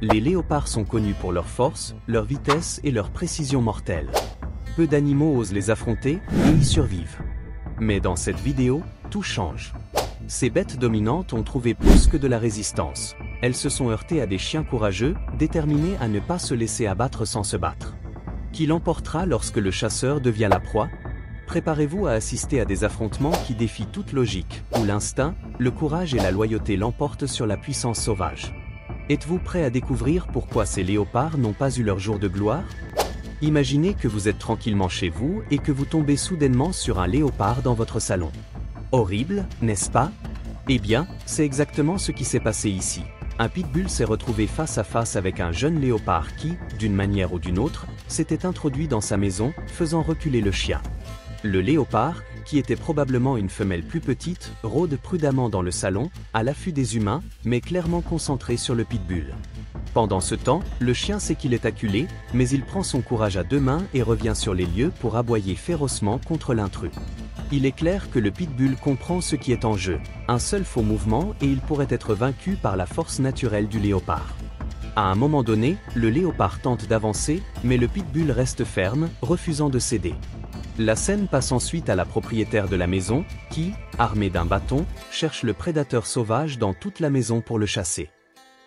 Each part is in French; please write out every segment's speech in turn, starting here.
Les léopards sont connus pour leur force, leur vitesse et leur précision mortelle. Peu d'animaux osent les affronter et y survivent. Mais dans cette vidéo, tout change. Ces bêtes dominantes ont trouvé plus que de la résistance. Elles se sont heurtées à des chiens courageux, déterminés à ne pas se laisser abattre sans se battre. Qui l'emportera lorsque le chasseur devient la proie? Préparez-vous à assister à des affrontements qui défient toute logique, où l'instinct, le courage et la loyauté l'emportent sur la puissance sauvage. Êtes-vous prêt à découvrir pourquoi ces léopards n'ont pas eu leur jour de gloire? Imaginez que vous êtes tranquillement chez vous et que vous tombez soudainement sur un léopard dans votre salon. Horrible, n'est-ce pas? Eh bien, c'est exactement ce qui s'est passé ici. Un pitbull s'est retrouvé face à face avec un jeune léopard qui, d'une manière ou d'une autre, s'était introduit dans sa maison, faisant reculer le chien. Le léopard, qui était probablement une femelle plus petite, rôde prudemment dans le salon, à l'affût des humains, mais clairement concentré sur le pitbull. Pendant ce temps, le chien sait qu'il est acculé, mais il prend son courage à deux mains et revient sur les lieux pour aboyer férocement contre l'intrus. Il est clair que le pitbull comprend ce qui est en jeu. Un seul faux mouvement et il pourrait être vaincu par la force naturelle du léopard. À un moment donné, le léopard tente d'avancer, mais le pitbull reste ferme, refusant de céder. La scène passe ensuite à la propriétaire de la maison, qui, armée d'un bâton, cherche le prédateur sauvage dans toute la maison pour le chasser.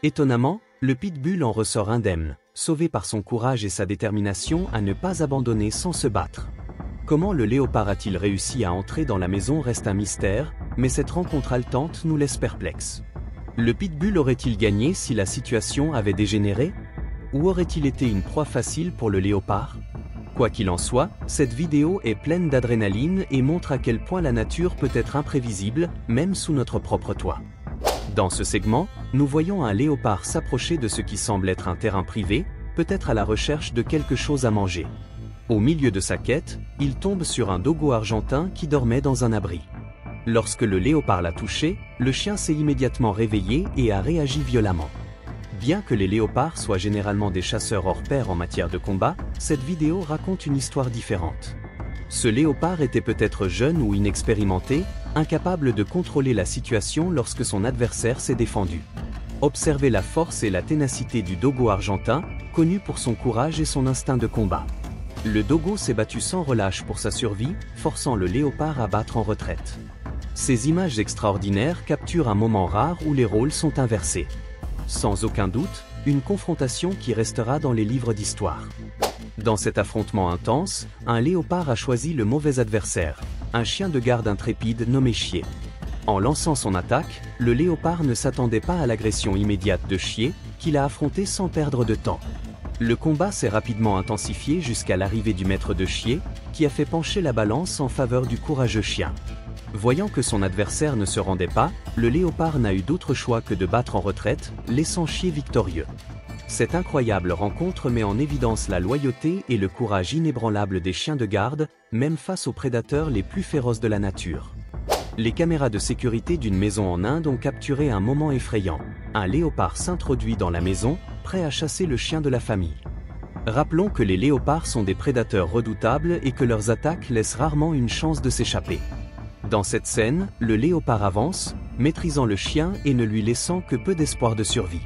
Étonnamment, le pitbull en ressort indemne, sauvé par son courage et sa détermination à ne pas abandonner sans se battre. Comment le léopard a-t-il réussi à entrer dans la maison reste un mystère, mais cette rencontre haletante nous laisse perplexes. Le pitbull aurait-il gagné si la situation avait dégénéré? Ou aurait-il été une proie facile pour le léopard? Quoi qu'il en soit, cette vidéo est pleine d'adrénaline et montre à quel point la nature peut être imprévisible, même sous notre propre toit. Dans ce segment, nous voyons un léopard s'approcher de ce qui semble être un terrain privé, peut-être à la recherche de quelque chose à manger. Au milieu de sa quête, il tombe sur un dogo argentin qui dormait dans un abri. Lorsque le léopard l'a touché, le chien s'est immédiatement réveillé et a réagi violemment. Bien que les léopards soient généralement des chasseurs hors pair en matière de combat, cette vidéo raconte une histoire différente. Ce léopard était peut-être jeune ou inexpérimenté, incapable de contrôler la situation lorsque son adversaire s'est défendu. Observez la force et la ténacité du dogo argentin, connu pour son courage et son instinct de combat. Le dogo s'est battu sans relâche pour sa survie, forçant le léopard à battre en retraite. Ces images extraordinaires capturent un moment rare où les rôles sont inversés. Sans aucun doute, une confrontation qui restera dans les livres d'histoire. Dans cet affrontement intense, un léopard a choisi le mauvais adversaire, un chien de garde intrépide nommé Chier. En lançant son attaque, le léopard ne s'attendait pas à l'agression immédiate de Chier, qu'il a affronté sans perdre de temps. Le combat s'est rapidement intensifié jusqu'à l'arrivée du maître de Chier, qui a fait pencher la balance en faveur du courageux chien. Voyant que son adversaire ne se rendait pas, le léopard n'a eu d'autre choix que de battre en retraite, laissant Chier victorieux. Cette incroyable rencontre met en évidence la loyauté et le courage inébranlable des chiens de garde, même face aux prédateurs les plus féroces de la nature. Les caméras de sécurité d'une maison en Inde ont capturé un moment effrayant. Un léopard s'introduit dans la maison, prêt à chasser le chien de la famille. Rappelons que les léopards sont des prédateurs redoutables et que leurs attaques laissent rarement une chance de s'échapper. Dans cette scène, le léopard avance, maîtrisant le chien et ne lui laissant que peu d'espoir de survie.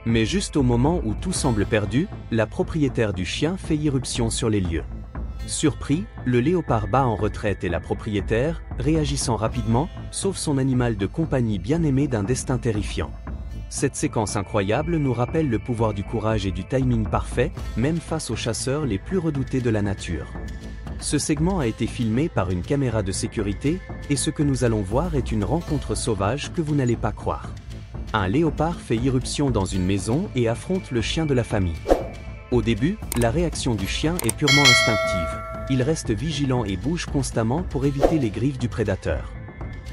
Mais juste au moment où tout semble perdu, la propriétaire du chien fait irruption sur les lieux. Surpris, le léopard bat en retraite et la propriétaire, réagissant rapidement, sauve son animal de compagnie bien-aimé d'un destin terrifiant. Cette séquence incroyable nous rappelle le pouvoir du courage et du timing parfait, même face aux chasseurs les plus redoutés de la nature. Ce segment a été filmé par une caméra de sécurité, et ce que nous allons voir est une rencontre sauvage que vous n'allez pas croire. Un léopard fait irruption dans une maison et affronte le chien de la famille. Au début, la réaction du chien est purement instinctive. Il reste vigilant et bouge constamment pour éviter les griffes du prédateur.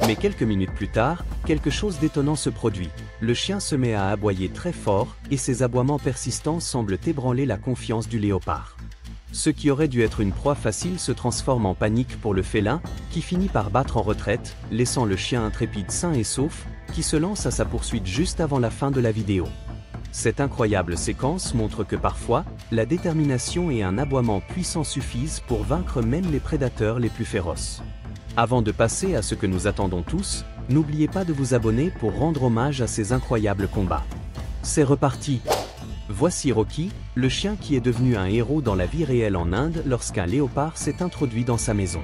Mais quelques minutes plus tard, quelque chose d'étonnant se produit. Le chien se met à aboyer très fort, et ses aboiements persistants semblent ébranler la confiance du léopard. Ce qui aurait dû être une proie facile se transforme en panique pour le félin, qui finit par battre en retraite, laissant le chien intrépide sain et sauf, qui se lance à sa poursuite juste avant la fin de la vidéo. Cette incroyable séquence montre que parfois, la détermination et un aboiement puissant suffisent pour vaincre même les prédateurs les plus féroces. Avant de passer à ce que nous attendons tous, n'oubliez pas de vous abonner pour rendre hommage à ces incroyables combats. C'est reparti! Voici Rocky, le chien qui est devenu un héros dans la vie réelle en Inde lorsqu'un léopard s'est introduit dans sa maison.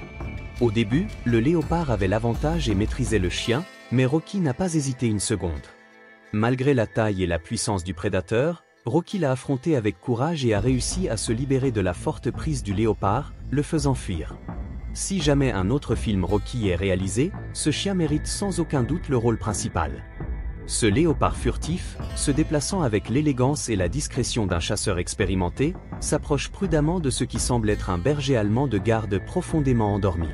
Au début, le léopard avait l'avantage et maîtrisait le chien, mais Rocky n'a pas hésité une seconde. Malgré la taille et la puissance du prédateur, Rocky l'a affronté avec courage et a réussi à se libérer de la forte prise du léopard, le faisant fuir. Si jamais un autre film Rocky est réalisé, ce chien mérite sans aucun doute le rôle principal. Ce léopard furtif, se déplaçant avec l'élégance et la discrétion d'un chasseur expérimenté, s'approche prudemment de ce qui semble être un berger allemand de garde profondément endormi.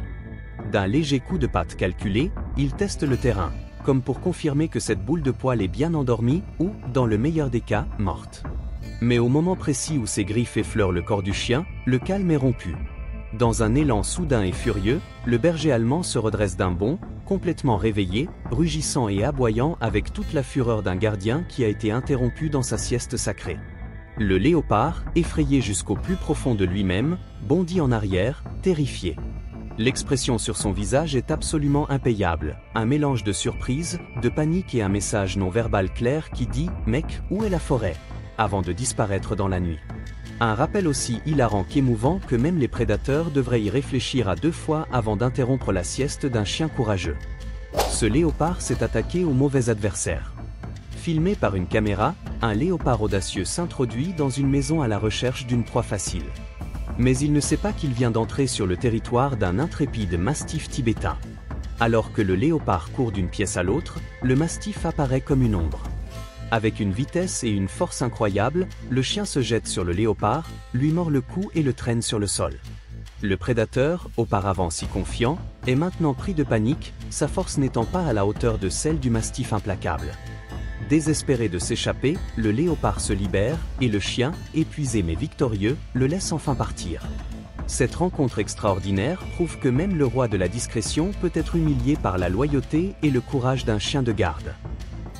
D'un léger coup de patte calculé, il teste le terrain, comme pour confirmer que cette boule de poil est bien endormie ou, dans le meilleur des cas, morte. Mais au moment précis où ses griffes effleurent le corps du chien, le calme est rompu. Dans un élan soudain et furieux, le berger allemand se redresse d'un bond, complètement réveillé, rugissant et aboyant avec toute la fureur d'un gardien qui a été interrompu dans sa sieste sacrée. Le léopard, effrayé jusqu'au plus profond de lui-même, bondit en arrière, terrifié. L'expression sur son visage est absolument impayable, un mélange de surprise, de panique et un message non verbal clair qui dit « Mec, où est la forêt ?» avant de disparaître dans la nuit. Un rappel aussi hilarant qu'émouvant que même les prédateurs devraient y réfléchir à 2 fois avant d'interrompre la sieste d'un chien courageux. Ce léopard s'est attaqué au mauvais adversaire. Filmé par une caméra, un léopard audacieux s'introduit dans une maison à la recherche d'une proie facile. Mais il ne sait pas qu'il vient d'entrer sur le territoire d'un intrépide mastif tibétain. Alors que le léopard court d'une pièce à l'autre, le mastif apparaît comme une ombre. Avec une vitesse et une force incroyables, le chien se jette sur le léopard, lui mord le cou et le traîne sur le sol. Le prédateur, auparavant si confiant, est maintenant pris de panique, sa force n'étant pas à la hauteur de celle du mastif implacable. Désespéré de s'échapper, le léopard se libère, et le chien, épuisé mais victorieux, le laisse enfin partir. Cette rencontre extraordinaire prouve que même le roi de la discrétion peut être humilié par la loyauté et le courage d'un chien de garde.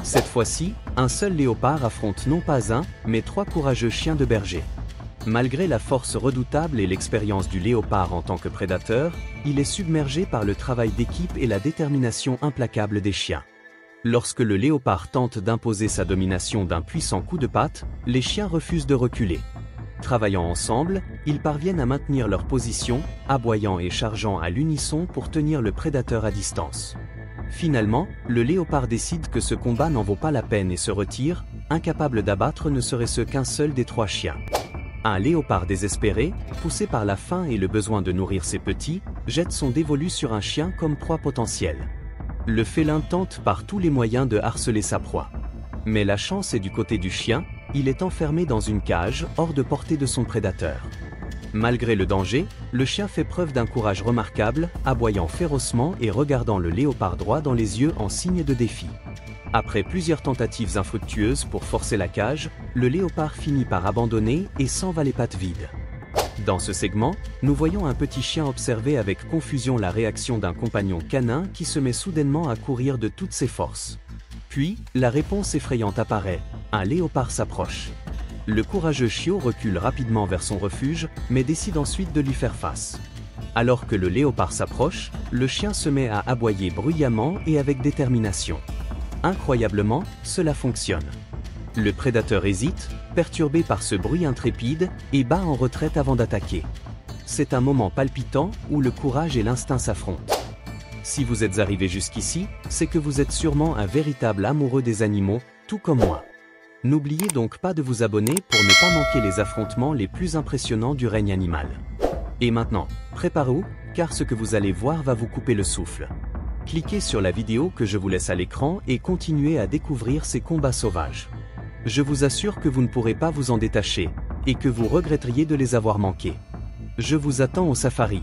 Cette fois-ci, un seul léopard affronte non pas un, mais 3 courageux chiens de berger. Malgré la force redoutable et l'expérience du léopard en tant que prédateur, il est submergé par le travail d'équipe et la détermination implacable des chiens. Lorsque le léopard tente d'imposer sa domination d'un puissant coup de patte, les chiens refusent de reculer. Travaillant ensemble, ils parviennent à maintenir leur position, aboyant et chargeant à l'unisson pour tenir le prédateur à distance. Finalement, le léopard décide que ce combat n'en vaut pas la peine et se retire, incapable d'abattre ne serait-ce qu'un seul des 3 chiens. Un léopard désespéré, poussé par la faim et le besoin de nourrir ses petits, jette son dévolu sur un chien comme proie potentielle. Le félin tente par tous les moyens de harceler sa proie. Mais la chance est du côté du chien, il est enfermé dans une cage, hors de portée de son prédateur. Malgré le danger, le chien fait preuve d'un courage remarquable, aboyant férocement et regardant le léopard droit dans les yeux en signe de défi. Après plusieurs tentatives infructueuses pour forcer la cage, le léopard finit par abandonner et s'en va les pattes vides. Dans ce segment, nous voyons un petit chien observer avec confusion la réaction d'un compagnon canin qui se met soudainement à courir de toutes ses forces. Puis, la réponse effrayante apparaît, un léopard s'approche. Le courageux chiot recule rapidement vers son refuge, mais décide ensuite de lui faire face. Alors que le léopard s'approche, le chien se met à aboyer bruyamment et avec détermination. Incroyablement, cela fonctionne. Le prédateur hésite, perturbé par ce bruit intrépide, et bat en retraite avant d'attaquer. C'est un moment palpitant où le courage et l'instinct s'affrontent. Si vous êtes arrivé jusqu'ici, c'est que vous êtes sûrement un véritable amoureux des animaux, tout comme moi. N'oubliez donc pas de vous abonner pour ne pas manquer les affrontements les plus impressionnants du règne animal. Et maintenant, préparez-vous, car ce que vous allez voir va vous couper le souffle. Cliquez sur la vidéo que je vous laisse à l'écran et continuez à découvrir ces combats sauvages. Je vous assure que vous ne pourrez pas vous en détacher, et que vous regretteriez de les avoir manqués. Je vous attends au safari.